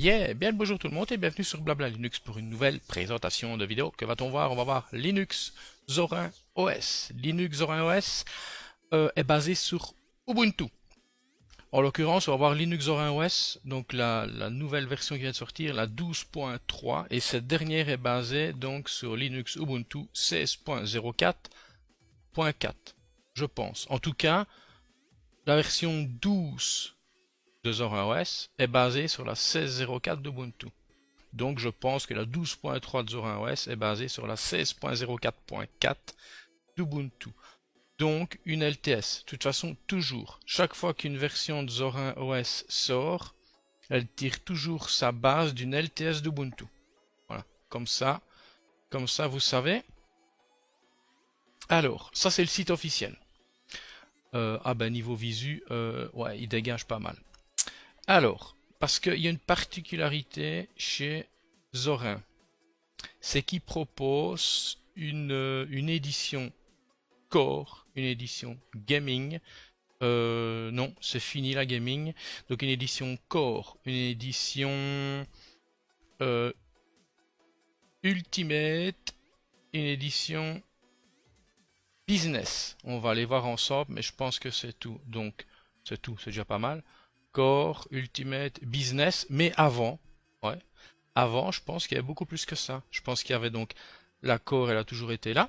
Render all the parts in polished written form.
Bien le bonjour tout le monde et bienvenue sur Blabla Linux pour une nouvelle présentation de vidéo. Que va-t-on voir? On va voir Linux Zorin OS. Linux Zorin OS est basé sur Ubuntu. En l'occurrence, on va voir Linux Zorin OS, donc la nouvelle version qui vient de sortir, la 12.3, et cette dernière est basée donc sur Linux Ubuntu 16.04.4, je pense. En tout cas, la version 12 de Zorin OS est basée sur la 16.04 d'Ubuntu. Donc je pense que la 12.3 de Zorin OS est basée sur la 16.04.4 d'Ubuntu. Donc une LTS. De toute façon, toujours, chaque fois qu'une version de Zorin OS sort, elle tire toujours sa base d'une LTS d'Ubuntu. Voilà, comme ça vous savez. Alors, ça c'est le site officiel. Niveau visu, ouais, il dégage pas mal. Alors, parce qu'il y a une particularité chez Zorin, c'est qu'il propose une édition Core, une édition Gaming. Non, c'est fini la Gaming. Donc une édition Core, une édition Ultimate, une édition Business. On va aller voir ensemble, mais je pense que c'est tout. Donc c'est tout, c'est déjà pas mal. Core, Ultimate, Business, mais avant, ouais, avant, je pense qu'il y avait beaucoup plus que ça. Je pense qu'il y avait donc la Core, elle a toujours été là,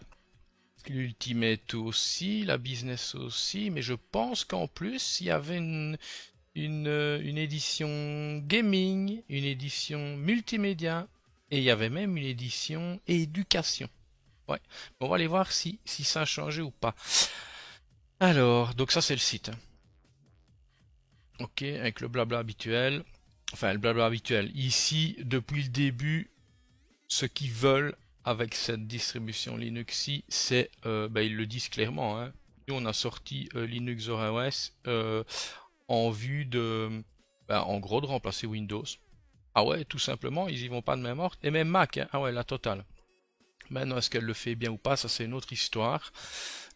l'Ultimate aussi, la Business aussi, mais je pense qu'en plus, il y avait une édition Gaming, une édition Multimédia, et il y avait même une édition Éducation. Ouais, on va aller voir si ça a changé ou pas. Alors, donc ça c'est le site. Ok, avec le blabla habituel. Enfin, le blabla habituel. Ici, depuis le début, ce qu'ils veulent avec cette distribution Linuxi, c'est, ils le disent clairement, hein. Nous, on a sorti Linux Zorin OS en vue de, en gros, de remplacer Windows. Ah ouais, tout simplement, ils y vont pas de même ordre. Et même Mac, hein. Ah ouais, la totale. Maintenant, est-ce qu'elle le fait bien ou pas, ça c'est une autre histoire.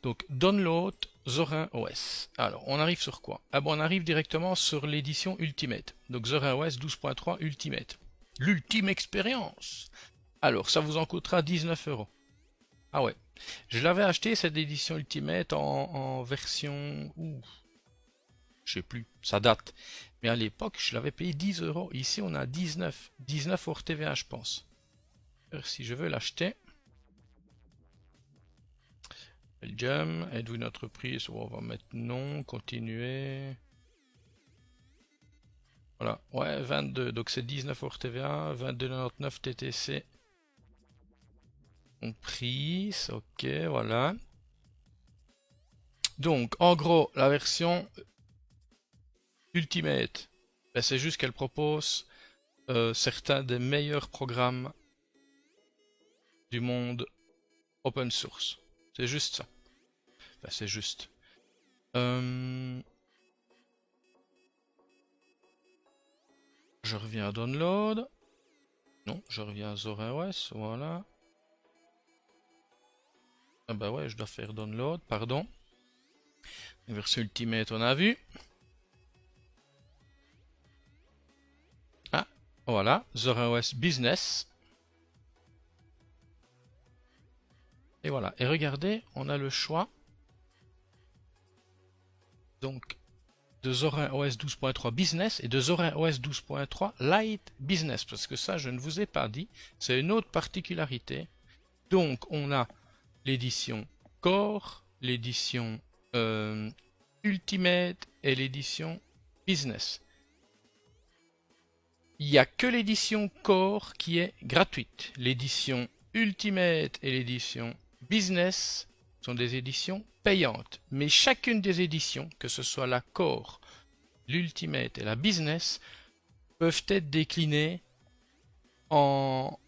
Donc, download Zorin OS. Alors, on arrive sur quoi? Ah bon, on arrive directement sur l'édition Ultimate. Donc, Zorin OS 12.3 Ultimate. L'ultime expérience. Alors, ça vous en coûtera 19 €. Ah ouais. Je l'avais acheté, cette édition Ultimate, en version... Ouh, je sais plus, ça date. Mais à l'époque, je l'avais payé 10 €. Ici, on a 19. 19 hors TVA, je pense. Alors, si je veux l'acheter... Belgium, êtes-vous une entreprise? On va mettre non, continuer. Voilà, ouais, 22, donc c'est 19 hors TVA, 22,99 TTC. On prise, ok, voilà. Donc, en gros, la version Ultimate, c'est juste qu'elle propose certains des meilleurs programmes du monde open source. C'est juste ça. Enfin, c'est juste. Je reviens à Download. Non, je reviens à Zorin OS, voilà. Ah bah ouais, je dois faire Download, pardon. La version Ultimate, on a vu. Ah, voilà, Zorin OS Business. Et voilà, et regardez, on a le choix. Donc, de Zorin OS 12.3 Business et de Zorin OS 12.3 Lite Business. Parce que ça, je ne vous ai pas dit. C'est une autre particularité. Donc, on a l'édition Core, l'édition Ultimate et l'édition Business. Il n'y a que l'édition Core qui est gratuite. L'édition Ultimate et l'édition Business sont des éditions payantes. Mais chacune des éditions, que ce soit la Core, l'Ultimate et la Business, peuvent être déclinées en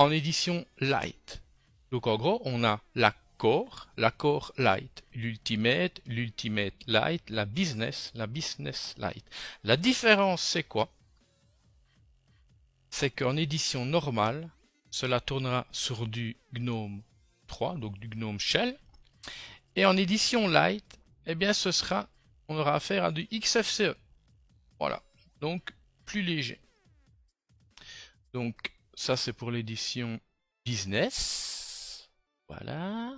édition Lite. Donc en gros, on a la Core Lite, l'Ultimate Lite, la Business Lite. La différence, c'est quoi? C'est qu'en édition normale, cela tournera sur du GNOME 3, donc du GNOME Shell. Et en édition Lite, eh bien on aura affaire à du XFCE. Voilà, donc plus léger. Donc ça c'est pour l'édition business. Voilà.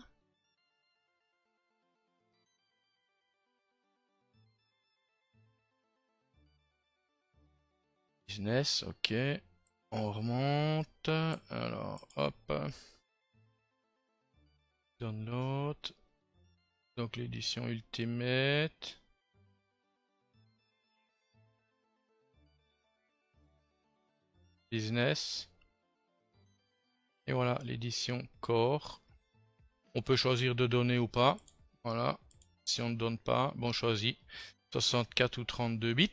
Business, ok. On remonte. Alors, hop. Download. Donc l'édition Ultimate. Business. Et voilà, l'édition Core. On peut choisir de donner ou pas. Voilà. Si on ne donne pas, bon, on choisit 64 ou 32 bits.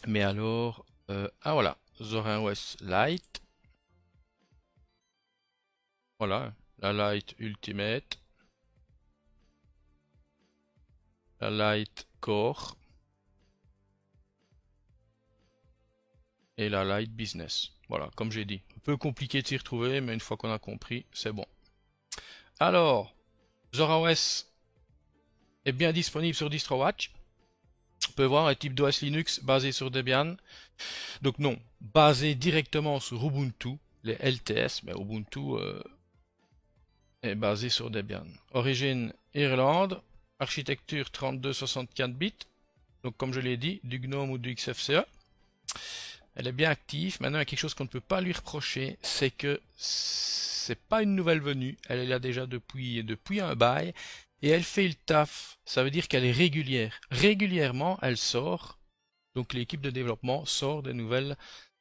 Mais alors, ah voilà, Zorin OS Lite. Voilà, la Lite Ultimate. La Lite Core. Et la Lite Business. Voilà, comme j'ai dit. Un peu compliqué de s'y retrouver, mais une fois qu'on a compris, c'est bon. Alors, ZoraOS est bien disponible sur DistroWatch. On peut voir un type d'OS Linux basé sur Debian. Donc non, basé directement sur Ubuntu, les LTS, mais Ubuntu est basé sur Debian. Origine Irlande, architecture 32-64 bits. Donc comme je l'ai dit, du GNOME ou du XFCE. Elle est bien active. Maintenant, il y a quelque chose qu'on ne peut pas lui reprocher, c'est que c'est pas une nouvelle venue. Elle est là déjà depuis un bail. Et elle fait le taf. Ça veut dire qu'elle est régulière. Régulièrement, elle sort. Donc l'équipe de développement sort des nouvelles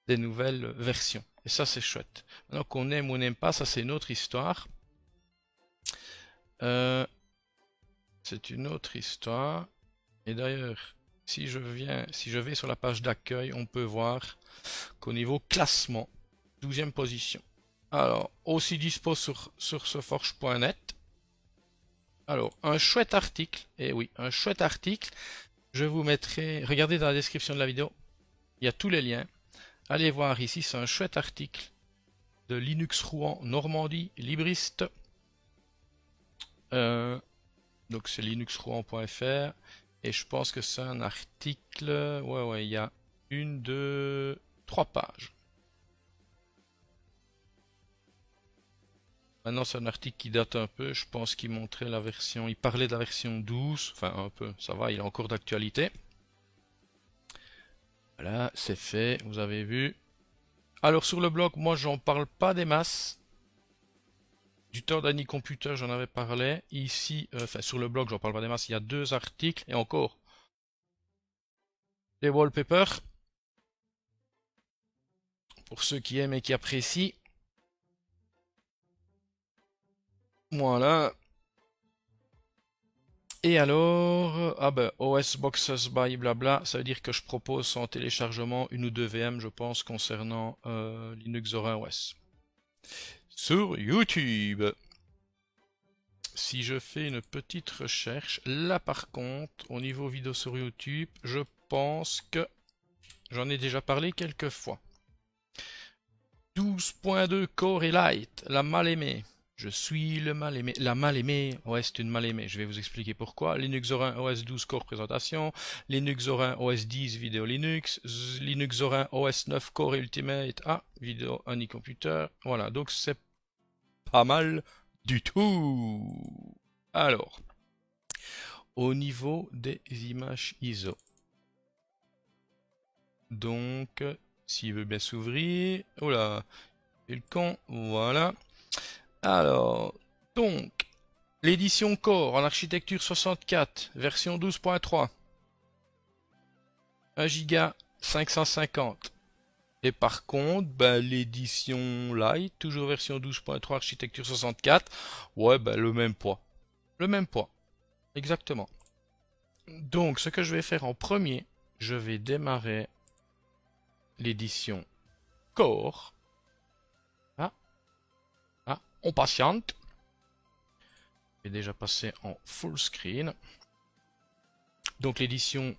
versions. Et ça, c'est chouette. Maintenant qu'on aime ou on n'aime pas, ça c'est une autre histoire. C'est une autre histoire. Et d'ailleurs, si je vais sur la page d'accueil, on peut voir qu'au niveau classement, 12e position. Alors, aussi dispo sur soforge.net. Alors, un chouette article, et oui, un chouette article. Je vous mettrai, regardez dans la description de la vidéo, il y a tous les liens. Allez voir ici, c'est un chouette article de Linux Rouen Normandie, libriste. Donc c'est linuxrouen.fr. Et je pense que c'est un article. Ouais, il y a 1, 2, 3 pages. Maintenant, c'est un article qui date un peu. Je pense qu'il montrait la version. Il parlait de la version 12. Enfin, un peu. Ça va, il est encore d'actualité. Voilà, c'est fait. Vous avez vu. Alors, sur le blog, moi, j'en parle pas des masses. Du Third Any Computer, j'en avais parlé. Ici, enfin, sur le blog, j'en parle pas des masses. Il y a 2 articles. Et encore. Les wallpapers. Pour ceux qui aiment et qui apprécient. Voilà. Et alors, ah ben, OS Boxes by blabla, ça veut dire que je propose en téléchargement 1 ou 2 VM, je pense, concernant Linux Zorin OS. Sur YouTube. Si je fais une petite recherche, là par contre, au niveau vidéo sur YouTube, je pense que j'en ai déjà parlé quelques fois. 12.2 Core et Lite, la mal-aimée. Je suis le mal-aimé. La mal-aimée, ouais, c'est une mal-aimée. Je vais vous expliquer pourquoi. Linux Zorin OS 12 Core présentation. Linux Zorin OS 10 vidéo Linux. Linux Zorin OS 9 Core Ultimate. Ah, vidéo Honey Computer. Voilà, donc c'est pas mal du tout. Alors, au niveau des images ISO. Donc, s'il veut bien s'ouvrir. Oh là, et le con, voilà. Alors, donc, l'édition Core en architecture 64, version 12.3, 1 Go 550. Et par contre, ben, l'édition Lite, toujours version 12.3, architecture 64, ouais, ben, le même poids. Le même poids, exactement. Donc, ce que je vais faire en premier, je vais démarrer l'édition Core. On patiente. Je vais déjà passer en full screen. Donc l'édition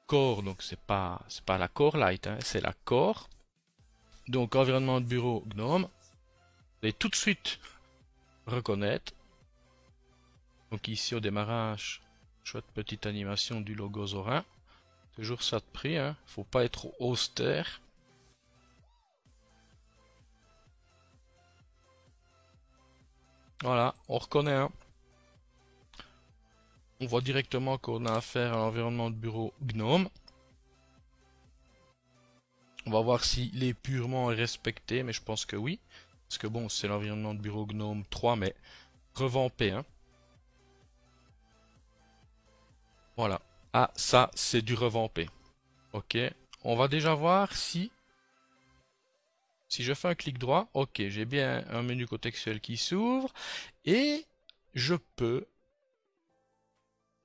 Core, donc c'est pas la Core Lite, hein, c'est la Core. Donc environnement de bureau GNOME. Vous allez tout de suite reconnaître. Donc ici au démarrage, chouette petite animation du logo Zorin. Toujours ça de prix, hein. Faut pas être austère. Voilà, on reconnaît, hein. On voit directement qu'on a affaire à l'environnement de bureau GNOME. On va voir s'il est purement respecté, mais je pense que oui. Parce que bon, c'est l'environnement de bureau GNOME 3, mais revampé, hein. Voilà. Ah, ça, c'est du revampé. Ok. On va déjà voir si je fais un clic droit, ok, j'ai bien un menu contextuel qui s'ouvre et je peux.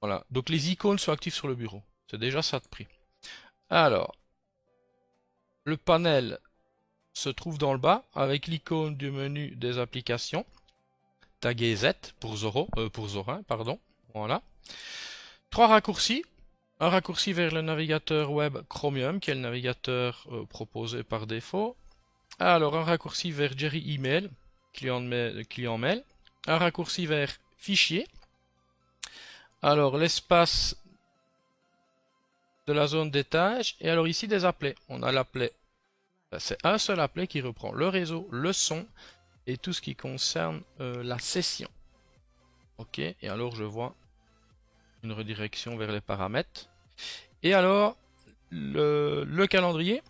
Voilà. Donc les icônes sont actives sur le bureau. C'est déjà ça de prix. Alors, le panel se trouve dans le bas avec l'icône du menu des applications. Tagué Z pour Zorin, pardon. Voilà. Trois raccourcis. Un raccourci vers le navigateur web Chromium, qui est le navigateur proposé par défaut. Alors, un raccourci vers Jerry Email, client mail. Un raccourci vers Fichier. Alors, l'espace de la zone des tâches. Et alors ici, des applets. On a l'applet. C'est un seul applet qui reprend le réseau, le son et tout ce qui concerne la session. Ok, et alors je vois une redirection vers les paramètres. Et alors, le calendrier,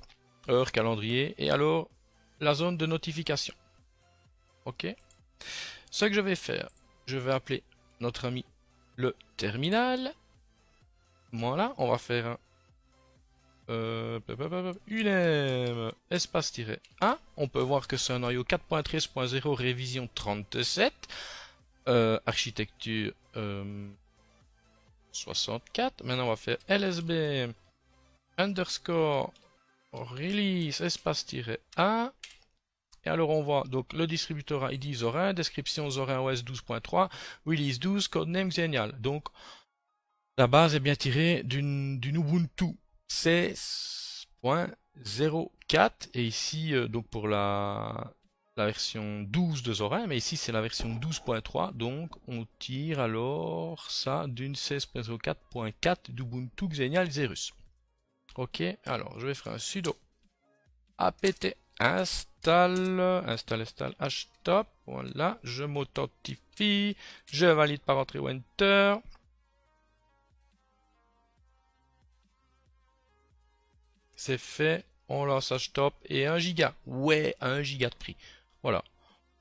heure calendrier, et alors la zone de notification. Ok. Ce que je vais faire, je vais appeler notre ami le terminal. Voilà, on va faire un ULM espace-1. On peut voir que c'est un noyau 4.13.0 révision 37. Architecture 64. Maintenant on va faire LSB underscore release espace-1. Et alors on voit donc le distributeur ID Zorin, description Zorin OS 12.3, release 12, codename Xenial. Donc la base est bien tirée d'une Ubuntu 16.04 et ici donc pour la version 12 de Zorin, mais ici c'est la version 12.3, donc on tire alors ça d'une 16.04.4 d'Ubuntu Xenial Xerus. Ok, alors je vais faire un sudo apt install htop, voilà, je m'authentifie, je valide par entrée ou enter. C'est fait, on lance htop et 1 giga. Ouais, 1 giga de prix. Voilà.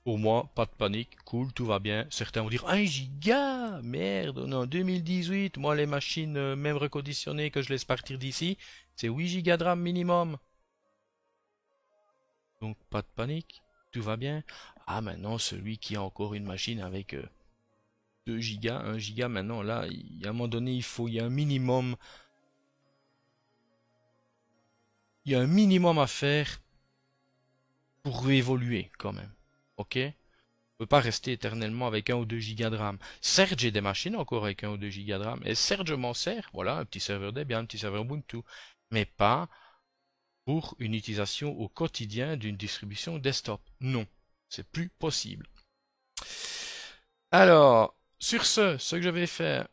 Pour moi, pas de panique, cool, tout va bien. Certains vont dire 1 giga, merde, on est en 2018. Moi, les machines, même reconditionnées, que je laisse partir d'ici, c'est 8 gigas de RAM minimum. Donc, pas de panique, tout va bien. Ah, maintenant, celui qui a encore une machine avec 2 gigas, 1 giga, maintenant, là, à un moment donné, il y a un minimum. Il y a un minimum à faire pour évoluer, quand même. Ok? On peut pas rester éternellement avec 1 ou 2 gigas de RAM. Certes, j'ai des machines encore avec 1 ou 2 gigas de RAM. Et certes, je m'en sers. Voilà, un petit serveur Debian, un petit serveur Ubuntu. Mais pas pour une utilisation au quotidien d'une distribution desktop. Non, c'est plus possible. Alors, sur ce que je vais faire,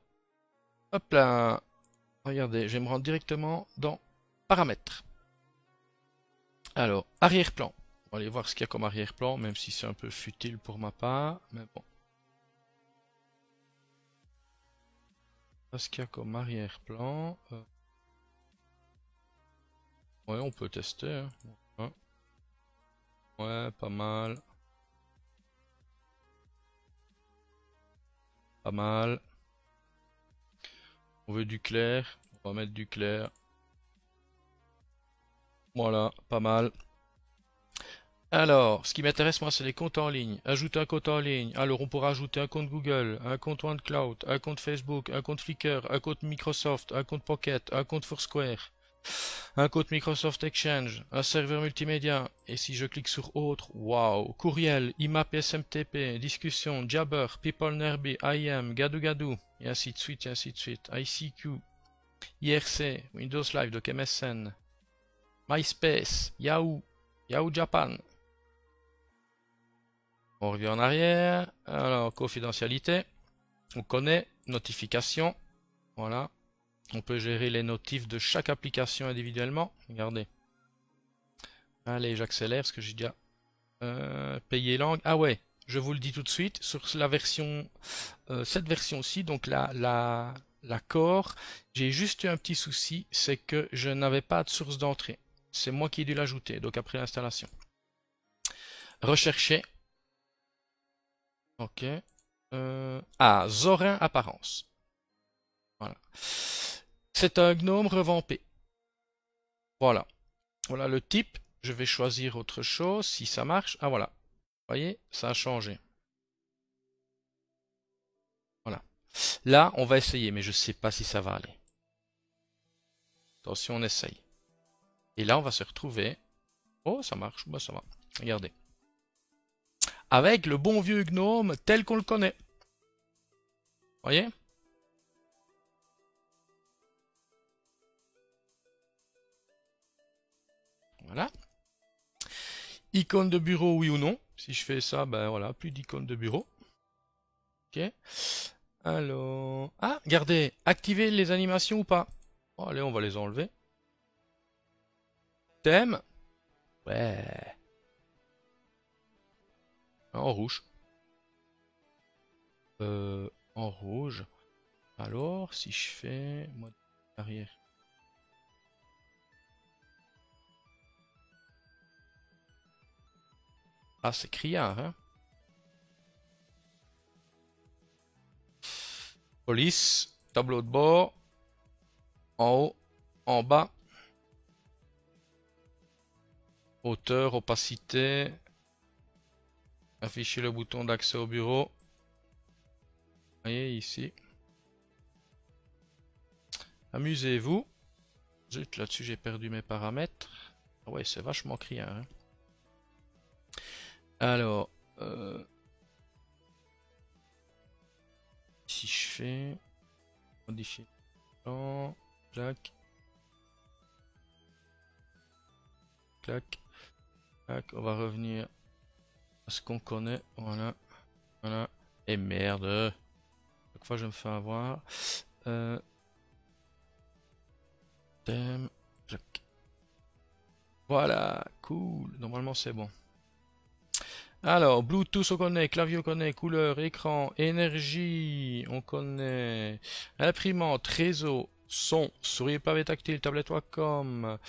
hop là, regardez, je vais me rendre directement dans Paramètres. Alors, arrière-plan. On va aller voir ce qu'il y a comme arrière-plan, même si c'est un peu futile pour ma part, mais bon. Ce qu'il y a comme arrière-plan. Ouais, on peut tester. Hein. Ouais, pas mal. Pas mal. On veut du clair. On va mettre du clair. Voilà, pas mal. Alors, ce qui m'intéresse moi, c'est les comptes en ligne. Ajouter un compte en ligne. Alors, on pourra ajouter un compte Google, un compte OneCloud, un compte Facebook, un compte Flickr, un compte Microsoft, un compte Pocket, un compte Foursquare, un compte Microsoft Exchange, un serveur multimédia. Et si je clique sur autre, waouh, courriel, IMAP SMTP, discussion, Jabber, People Nerby, IM, Gadou Gadou, et ainsi de suite, et ainsi de suite. ICQ, IRC, Windows Live, donc MSN, MySpace, Yahoo, Yahoo Japan. On revient en arrière. Alors, confidentialité. On connaît. Notification. Voilà. On peut gérer les notifs de chaque application individuellement. Regardez. Allez, j'accélère parce que j'ai déjà payé langue. Ah ouais, je vous le dis tout de suite, sur la version, cette version-ci, donc la Core, j'ai juste eu un petit souci, c'est que je n'avais pas de source d'entrée. C'est moi qui ai dû l'ajouter, donc après l'installation. Rechercher. Ok. Zorin apparence. Voilà. C'est un gnome revampé. Voilà. Voilà le type. Je vais choisir autre chose si ça marche. Ah voilà. Vous voyez, ça a changé. Voilà. Là, on va essayer, mais je ne sais pas si ça va aller. Attention, on essaye. Et là, on va se retrouver. Oh, ça marche. Bah, ça va. Regardez. Avec le bon vieux gnome tel qu'on le connaît. Vous voyez? Voilà. Icône de bureau, oui ou non. Si je fais ça, ben voilà, plus d'icône de bureau. Ok. Alors... Ah, regardez, activer les animations ou pas. Oh, allez, on va les enlever. Thème. Ouais. En rouge. En rouge. Alors, si je fais... Mode arrière. Ah, c'est criard, hein. Police. Tableau de bord. En haut. En bas. Hauteur, opacité. Afficher le bouton d'accès au bureau. Vous voyez ici. Amusez-vous. Zut, là-dessus j'ai perdu mes paramètres. Ah ouais, c'est vachement criard, hein. Alors, si je fais modifier, clac, clac, clac, on va revenir à ce qu'on connaît. Voilà, voilà. Et merde, chaque fois je me fais avoir. Thème, clac. Voilà, cool. Normalement c'est bon. Alors, Bluetooth on connaît, clavier on connaît, couleur, écran, énergie, on connaît, imprimante, réseau, son, souris pavé tactile, tablette Wacom,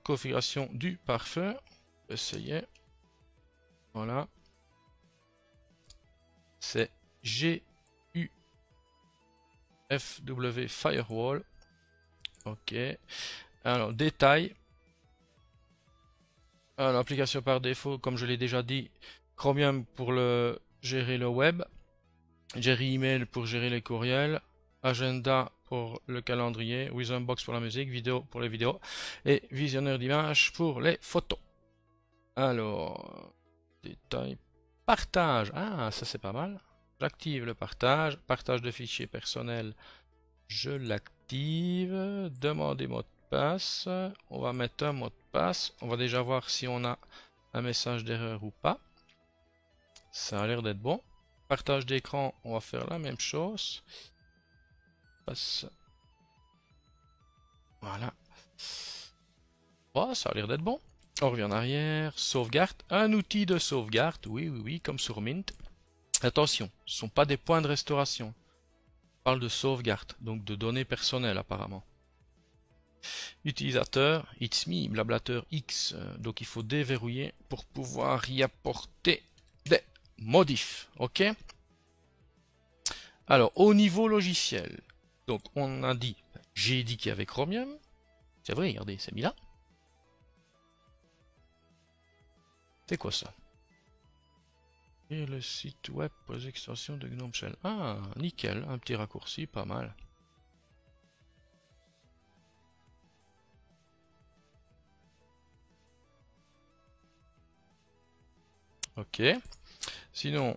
configuration du pare-feu. Essayez. Voilà. C'est GUFW Firewall. Ok. Alors, détail. Alors, application par défaut, comme je l'ai déjà dit, Chromium pour gérer le web, Jerry Email pour gérer les courriels, Agenda pour le calendrier, Wizardbox pour la musique, vidéo pour les vidéos, et visionneur d'images pour les photos. Alors, détail, partage, ah ça c'est pas mal. J'active le partage, partage de fichiers personnels, je l'active, demander mot de passe, on va mettre un mot de passe, on va déjà voir si on a un message d'erreur ou pas. Ça a l'air d'être bon. Partage d'écran, on va faire la même chose. Passe. Voilà. Oh, ça a l'air d'être bon. On revient en arrière. Sauvegarde. Un outil de sauvegarde. Oui, oui, oui, comme sur Mint. Attention, ce ne sont pas des points de restauration. On parle de sauvegarde, donc de données personnelles apparemment. Utilisateur, it's me, blablateur X. Donc il faut déverrouiller pour pouvoir y apporter des modifs. Ok. Alors, au niveau logiciel, donc on a dit, j'ai dit qu'il y avait Chromium. C'est vrai, regardez, c'est mis là. C'est quoi ça? Et le site web pour les extensions de GNOME Shell. Ah, nickel, un petit raccourci, pas mal. Ok. Sinon,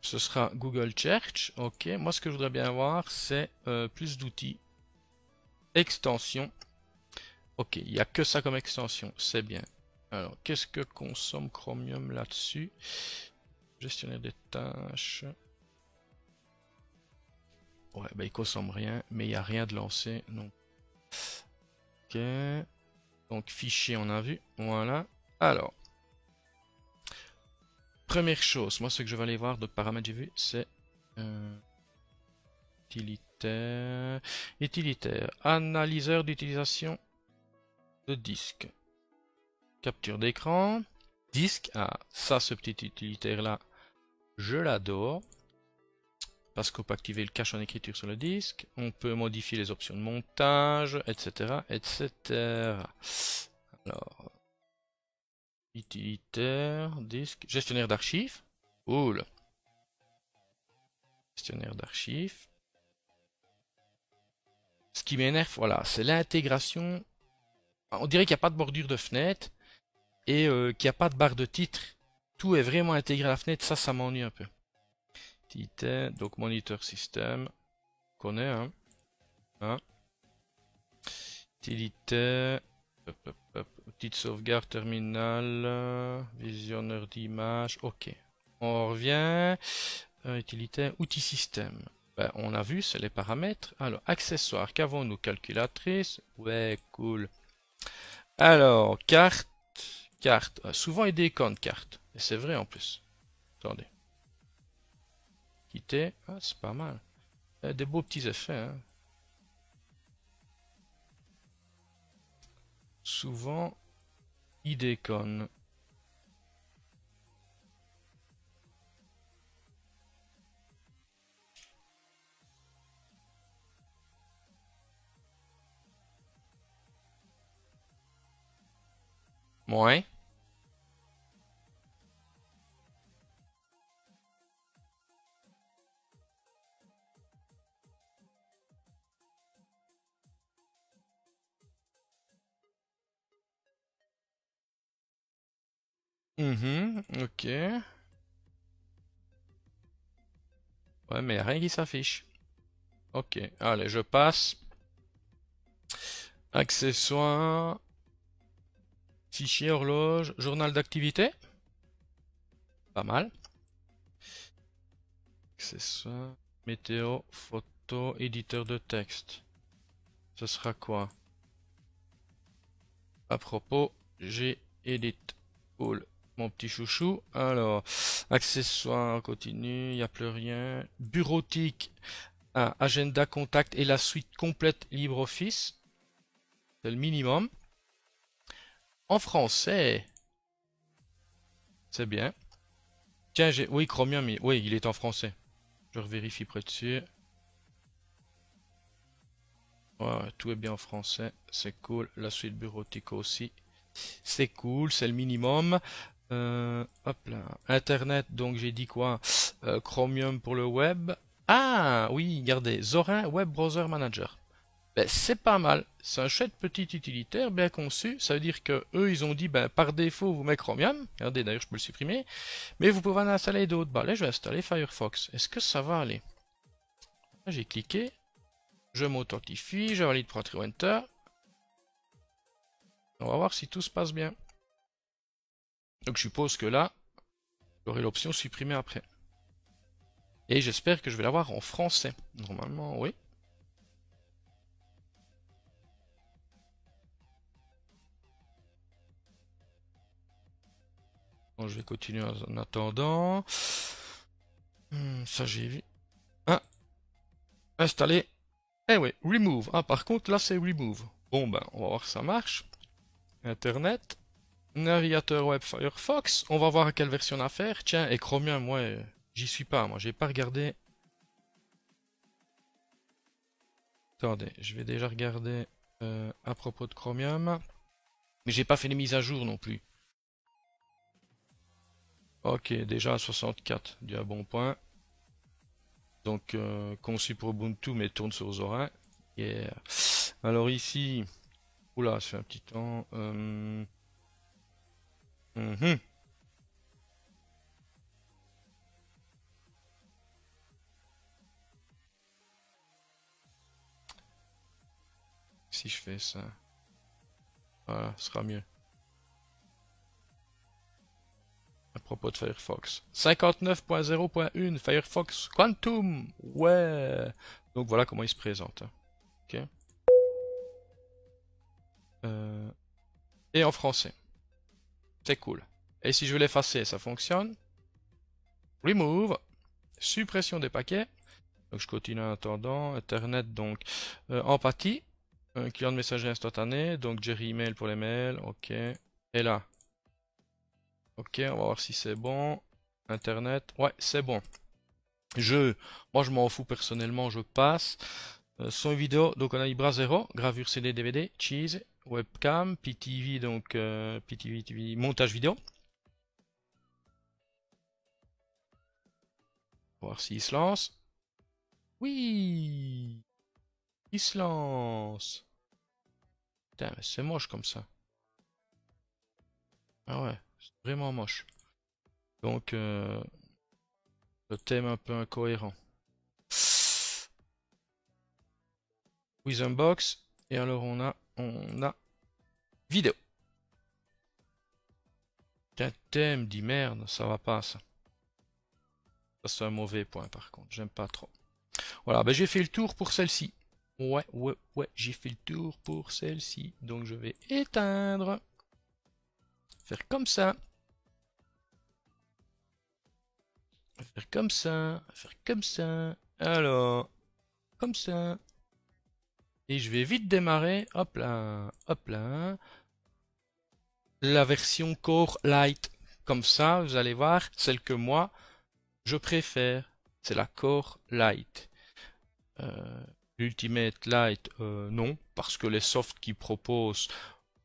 ce sera Google Search. Ok. Moi, ce que je voudrais bien avoir, c'est plus d'outils. Extensions. Ok, il n'y a que ça comme extension. C'est bien. Alors, qu'est-ce que consomme Chromium là-dessus? Gestionnaire des tâches. Ouais, bah il consomme rien, mais il n'y a rien de lancé. Non. Ok. Donc, fichier, on a vu. Voilà. Alors. première chose, moi ce que je vais aller voir, d'autres paramètres j'ai vu, c'est utilitaire, utilitaire, analyseur d'utilisation de disque, capture d'écran, disque, ah ça ce petit utilitaire là, je l'adore. Parce qu'on peut activer le cache en écriture sur le disque, on peut modifier les options de montage, etc. etc. Alors, utilitaire, disque, gestionnaire d'archives, cool. Gestionnaire d'archives. Ce qui m'énerve, voilà, c'est l'intégration. On dirait qu'il n'y a pas de bordure de fenêtre et qu'il n'y a pas de barre de titre. Tout est vraiment intégré à la fenêtre, ça m'ennuie un peu. Utilitaire, donc moniteur système, on connaît, hein. Utilitaire, outil de sauvegarde terminal, visionneur d'image, ok. On revient, utilitaire, outil système. Ben, on a vu, c'est les paramètres. Alors, accessoires, qu'avons-nous? Calculatrice, ouais, cool. Alors, carte, souvent il déconne carte, et c'est vrai en plus. Attendez. Quitter, ah, c'est pas mal. Des beaux petits effets, hein. Souvent, il déconne. Ouais. Ok. Ouais, mais rien qui s'affiche. Ok, allez, je passe. Accessoires. Fichier, horloge, journal d'activité. Pas mal. Accessoires. Météo, photo, éditeur de texte. Ce sera quoi? À propos, j'ai edit. Cool. Mon petit chouchou. Alors, accessoires, continue, il n'y a plus rien. Bureautique, agenda, contact et la suite complète LibreOffice. C'est le minimum. En français. C'est bien. Tiens, oui, Chromium, oui, il est en français. Je revérifie près dessus. Ouais, tout est bien en français. C'est cool. La suite bureautique aussi. C'est cool, c'est le minimum. Hop là. Internet, donc j'ai dit quoi? Chromium pour le web. Ah oui, regardez. Zorin Web Browser Manager. Ben, c'est pas mal. C'est un chouette petit utilitaire bien conçu. Ça veut dire que eux, ils ont dit, ben, par défaut, vous mettez Chromium. Regardez, d'ailleurs, je peux le supprimer. Mais vous pouvez en installer d'autres. Bah, là, je vais installer Firefox. Est-ce que ça va aller? Là, j'ai cliqué. Je m'authentifie. Je valide pour entrer Enter. On va voir si tout se passe bien. Donc, je suppose que là, j'aurai l'option supprimer après. Et j'espère que je vais l'avoir en français. Normalement, oui. Bon, je vais continuer en attendant. Ça, j'ai vu. Ah, installer. Eh oui, remove. Ah, par contre, là, c'est remove. Bon, ben, on va voir si ça marche. Internet. Navigateur web Firefox. On va voir à quelle version on a affaire. Tiens, et Chromium, ouais, j'y suis pas, moi, j'ai pas regardé. Attendez, je vais déjà regarder à propos de Chromium. Mais j'ai pas fait les mises à jour non plus. Ok, déjà à 64, du un bon point. Donc, conçu pour Ubuntu, mais tourne sur Zorin. Yeah. Alors ici, oula, ça fait un petit temps. Si je fais ça, voilà, ce sera mieux. À propos de Firefox. 59.0.1 Firefox Quantum. Ouais. Donc voilà comment il se présente. Ok. Et en français. C'est cool. Et si je veux l'effacer, ça fonctionne. remove, suppression des paquets. Donc je continue en attendant. Internet, donc empathie, un client de messagerie instantanée, donc Jerry Email pour les mails, ok. Et là, ok, on va voir si c'est bon. Internet, ouais, c'est bon. Moi je m'en fous personnellement, je passe. Son et vidéo, donc on a Ibra 0, gravure CD, DVD, cheese, webcam, PTV, donc PTV, TV, montage vidéo. On va voir s'il se lance. Oui, il se lance. Putain, mais c'est moche comme ça. Ah ouais, c'est vraiment moche. Donc, le thème un peu incohérent. With Unbox. Et alors on a vidéo. Un thème dit merde, ça va pas ça. Ça c'est un mauvais point par contre, j'aime pas trop. Voilà, ben j'ai fait le tour pour celle-ci. Ouais, j'ai fait le tour pour celle-ci. Donc je vais éteindre. Faire comme ça. Faire comme ça. Faire comme ça. Alors, comme ça. Et je vais vite démarrer. Hop là. Hop là. La version Core Lite. Comme ça, vous allez voir, celle que moi, je préfère. C'est la Core Lite. L'Ultimate Lite, non. Parce que les softs qu'ils proposent,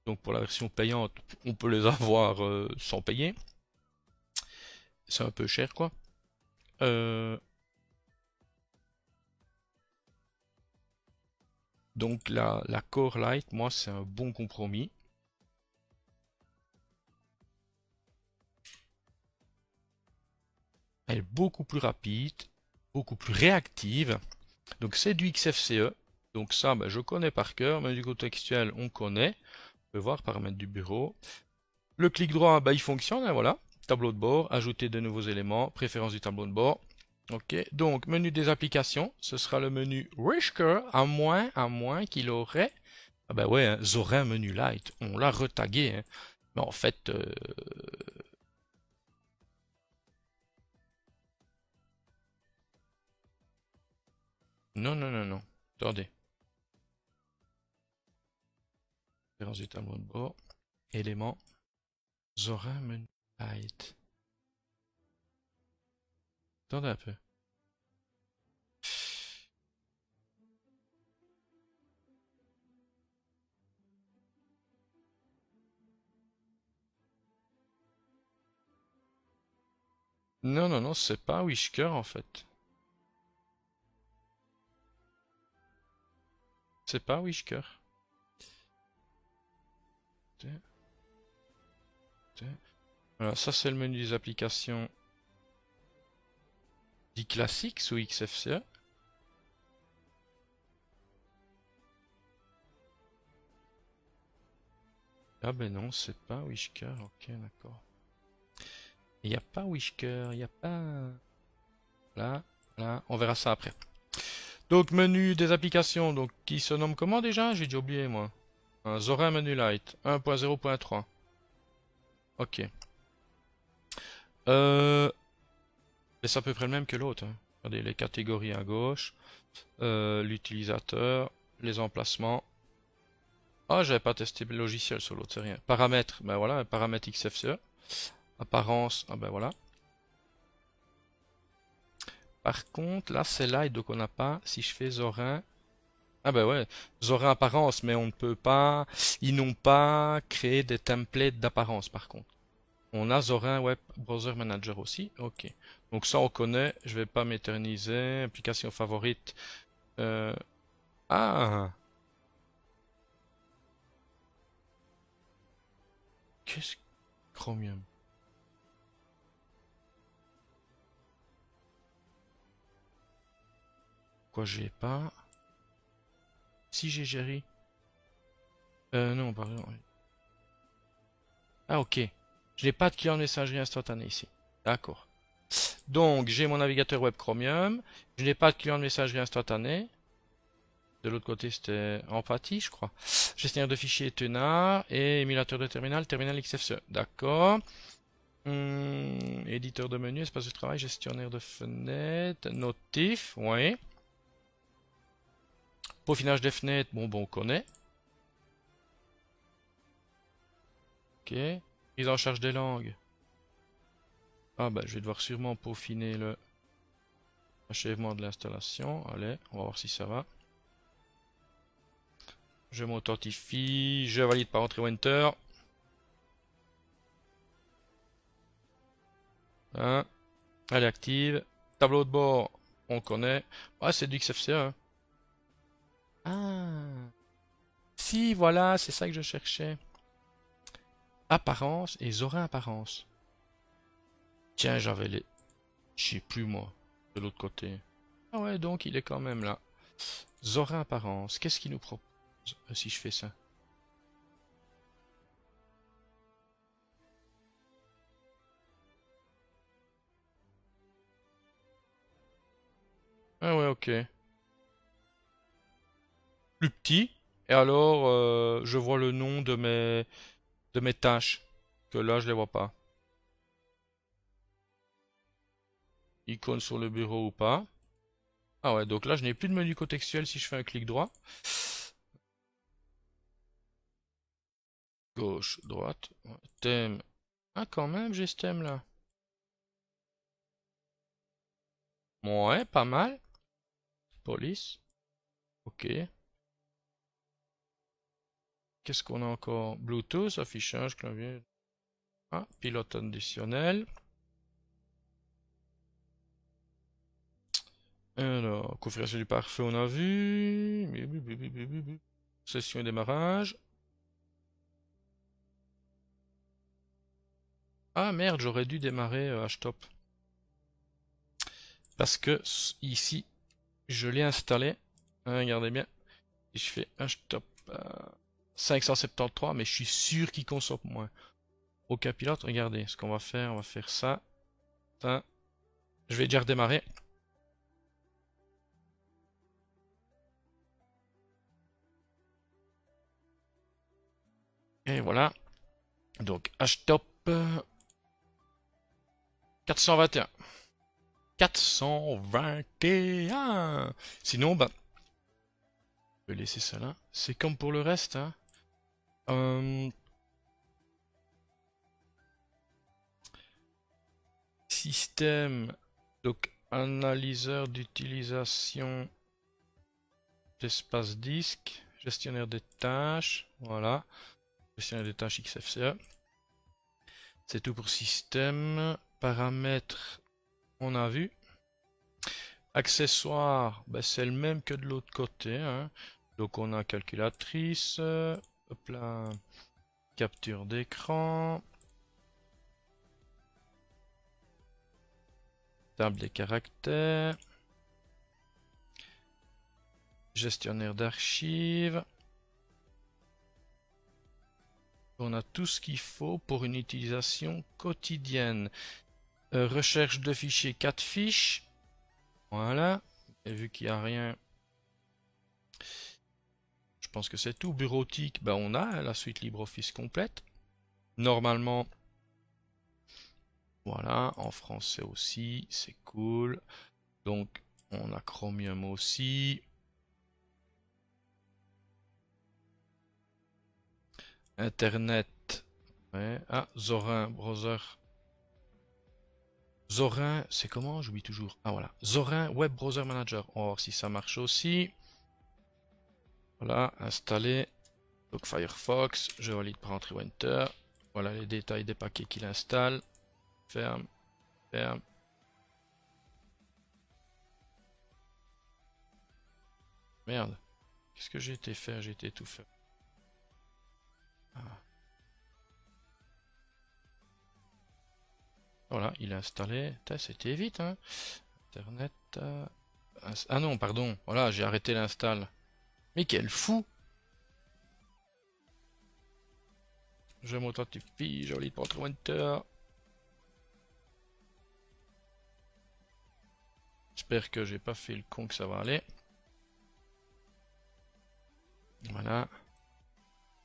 donc pour la version payante, on peut les avoir sans payer. C'est un peu cher, quoi. Donc la Core Lite, moi, c'est un bon compromis. Elle est beaucoup plus rapide, beaucoup plus réactive. Donc c'est du XFCE. Donc ça, ben, je connais par cœur. Menu contextuel, on connaît. On peut voir paramètres du bureau. Le clic droit, ben, il fonctionne. Hein, voilà. Tableau de bord, ajouter de nouveaux éléments, préférence du tableau de bord. Ok, donc menu des applications, ce sera le menu Whisker, à moins qu'il aurait... Ah ben ouais, hein, Zorin menu light, on l'a retagué. Hein. Mais en fait... Non, non, non, non. Attendez. Préférence du tableau de bord. Éléments. Zorin menu light. Attendez un peu. Non, non, non, c'est pas Whisker en fait. C'est pas Whisker. Voilà, ça c'est le menu des applications dit classique sous XFCE. Ah ben non, c'est pas Whisker, ok d'accord. Il n'y a pas Whisker, il n'y a pas... Là, là, on verra ça après. Donc menu des applications, donc qui se nomme comment déjà? J'ai déjà oublié moi. Zorin menu light, 1.0.3. Ok. C'est à peu près le même que l'autre. Hein. Regardez les catégories à gauche, l'utilisateur, les emplacements. Ah, j'avais pas testé le logiciel sur l'autre, c'est rien. Paramètres, ben voilà, paramètres XFCE. Apparence, ah ben voilà. Par contre, là c'est light, donc on n'a pas. Si je fais Zorin. Ah ben ouais, Zorin apparence, mais on ne peut pas. Ils n'ont pas créé des templates d'apparence par contre. On a Zorin Web Browser Manager aussi. Ok. Donc ça on connaît. Je vais pas m'éterniser. Application favorite. Euh... Ah. Qu'est-ce que Chromium? Quoi j'ai pas? Si j'ai Jerry. Non, pardon. Ah ok. Je n'ai pas de client de messagerie instantanée ici. D'accord. Donc j'ai mon navigateur web Chromium. Je n'ai pas de client de messagerie instantanée. De l'autre côté, c'était Empathie, je crois. Gestionnaire de fichiers Tenard et émulateur de terminal, terminal XFCE. D'accord. Éditeur de menu, espace de travail, gestionnaire de fenêtres, notif, oui. Peaufinage des fenêtres, bon, on connaît. Ok. Prise en charge des langues. Ah bah je vais devoir sûrement peaufiner le achèvement de l'installation. Allez, on va voir si ça va. Je m'authentifie, je valide par entrée Winter. Hein. Elle est active. Tableau de bord, on connaît. Ah, c'est du XFCE. Hein. Ah. Si, voilà, c'est ça que je cherchais. Apparence et Zorin apparence. Tiens, j'avais les... Je sais plus moi, de l'autre côté. Ah ouais, donc il est quand même là. Zorin apparence, qu'est-ce qu'il nous propose si je fais ça? Ah ouais, ok. Plus petit. Et alors, je vois le nom de mes tâches. Que là, je les vois pas. Icône sur le bureau ou pas. Ah ouais, donc là, je n'ai plus de menu contextuel si je fais un clic droit. Gauche, droite. Ouais, thème. Ah, quand même, j'ai ce thème là. Ouais, pas mal. Police. Ok. Qu'est-ce qu'on a encore? Bluetooth, affichage, clavier. Ah, pilote additionnel. Alors, configuration du pare-feu, on a vu. Session et démarrage. Ah merde, j'aurais dû démarrer HTOP. Parce que ici, je l'ai installé. Hein, regardez bien. Si je fais HTOP 573, mais je suis sûr qu'il consomme moins. Aucun pilote, regardez ce qu'on on va faire ça. Ça. Je vais déjà redémarrer. Et voilà. Donc HTOP 421. 421. Sinon, bah, je vais laisser ça là. C'est comme pour le reste. Hein. Euh, Système. Donc, analyseur d'utilisation d'espace disque. Gestionnaire des tâches. Voilà. Gestionnaire des tâches XFCE. C'est tout pour système. Paramètres, on a vu. Accessoires, ben c'est le même que de l'autre côté. Hein. Donc on a calculatrice. Hop là. Capture d'écran. Table des caractères. Gestionnaire d'archives. On a tout ce qu'il faut pour une utilisation quotidienne. Recherche de fichiers, 4 fiches. Voilà. Et vu qu'il n'y a rien, je pense que c'est tout. Bureautique, ben on a la suite LibreOffice complète. Normalement, voilà, en français aussi, c'est cool. Donc, on a Chromium aussi. Internet. Ouais. Ah, Zorin, browser. Zorin, c'est comment? J'oublie toujours. Ah voilà. Zorin Web Browser Manager. On va voir si ça marche aussi. Voilà, installé. Donc Firefox, je valide par entrée Enter. Voilà les détails des paquets qu'il installe. Ferme, ferme. Merde. Qu'est-ce que j'ai été faire? J'ai été tout faire. Ah. Voilà, il est installé. C'était vite, hein. Internet. Ah non, pardon. Voilà, j'ai arrêté l'install. Mais quel fou! Je m'authentifie, je valide pour entrer Enter. J'espère que j'ai pas fait le con que ça va aller. Voilà.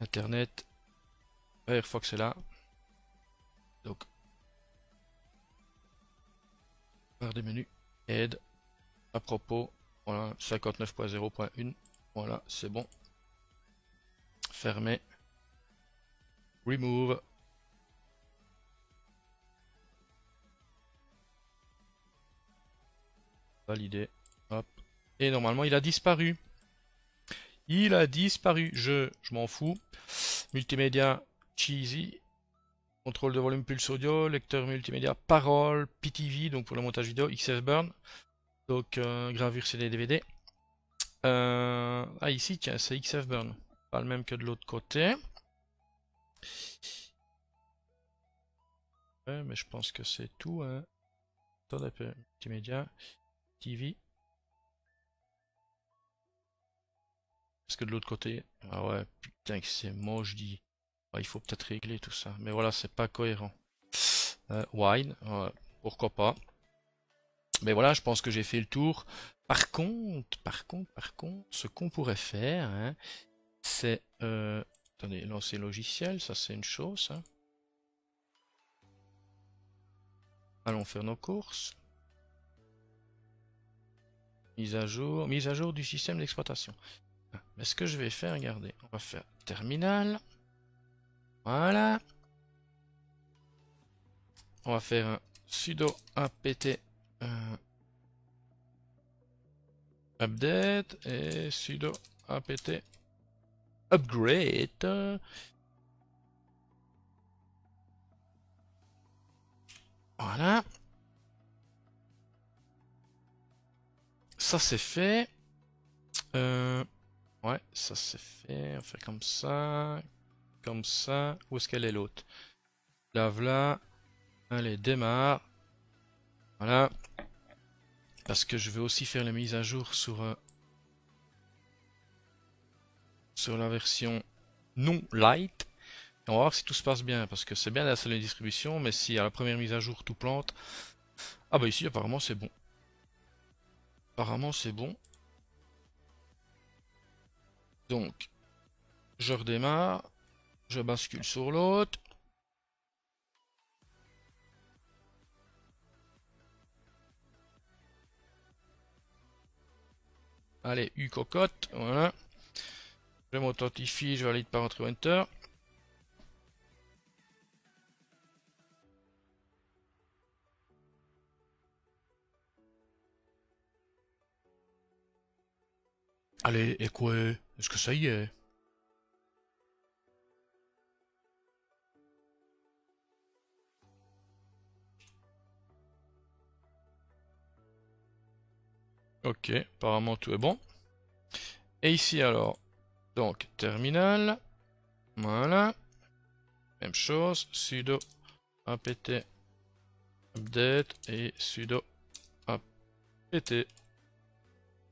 Internet. Firefox est là. Donc, Barre des menus. Aide. À propos. Voilà. 59.0.1. Voilà. C'est bon. Fermer. Remove. Valider. Hop. Et normalement, il a disparu. Il a disparu. Je m'en fous. Multimédia. Cheesy. Contrôle de volume pulse audio. Lecteur multimédia. Parole. PTV. Donc pour le montage vidéo. XF Burn. Donc gravure CD DVD. Ah ici, tiens, c'est XF Burn. Pas le même que de l'autre côté. Ouais, mais je pense que c'est tout. Hein. Attendez un peu. Multimédia. TV. Parce que de l'autre côté... Ah ouais, putain que c'est moche, dit. Ah, il faut peut-être régler tout ça. Mais voilà, c'est pas cohérent. Wine, pourquoi pas. Mais voilà, je pense que j'ai fait le tour. Par contre, ce qu'on pourrait faire, hein, c'est... attendez, lancer logiciel, ça c'est une chose. Hein. Allons faire nos courses. Mise à jour du système d'exploitation. Mais ce que je vais faire, regardez, on va faire terminal. Voilà. On va faire un sudo apt update et sudo apt upgrade. Voilà. Ça c'est fait. Ouais, ça c'est fait. On fait comme ça. Comme ça. Où est-ce qu'elle est l'autre? Là, voilà. Allez, démarre. Voilà. Parce que je vais aussi faire les mises à jour sur la version non light. Et on va voir si tout se passe bien. Parce que c'est bien d'installer une distribution. Mais si à la première mise à jour tout plante. Ah bah ici apparemment c'est bon. Apparemment c'est bon. Donc, je redémarre. Je bascule sur l'autre. Allez, U cocotte, voilà. Je m'authentifie, je valide par entry enter. Allez, et quoi? Est-ce que ça y est? Ok, apparemment tout est bon. Et ici alors, donc terminal, voilà, même chose, sudo apt update et sudo apt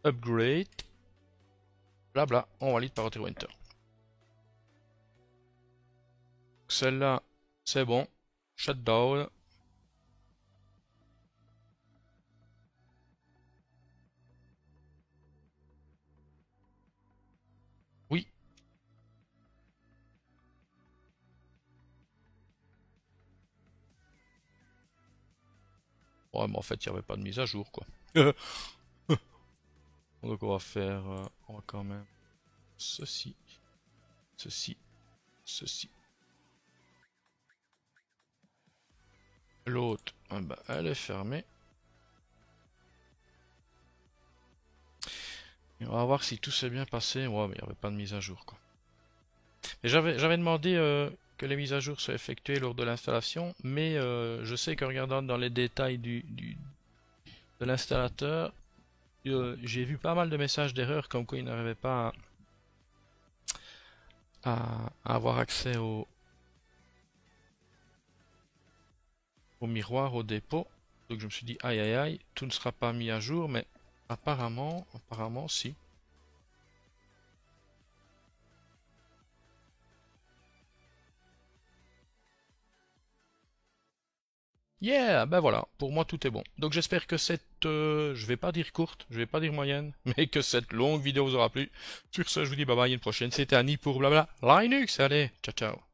upgrade, blabla, on valide par entry enter. Celle-là, c'est bon, shutdown. Oui. Ouais, mais en fait, il n'y avait pas de mise à jour, quoi. Donc, on va faire... on va quand même... Ceci. Ceci. Ceci. L'autre, ah bah, elle est fermée. Et on va voir si tout s'est bien passé. Ouais, mais il n'y avait pas de mise à jour, quoi. Mais j'avais demandé que les mises à jour soient effectuées lors de l'installation, mais je sais qu'en regardant dans les détails de l'installateur, j'ai vu pas mal de messages d'erreur comme quoi il n'arrivait pas à avoir accès au miroir, au dépôt. Donc je me suis dit aïe aïe aïe, tout ne sera pas mis à jour, mais apparemment si. Yeah, ben voilà, pour moi tout est bon. Donc j'espère que cette, je vais pas dire courte, je vais pas dire moyenne, mais que cette longue vidéo vous aura plu. Sur ce, je vous dis bye bye, à une prochaine. C'était Annie pour Blabla Linux. Allez, ciao ciao.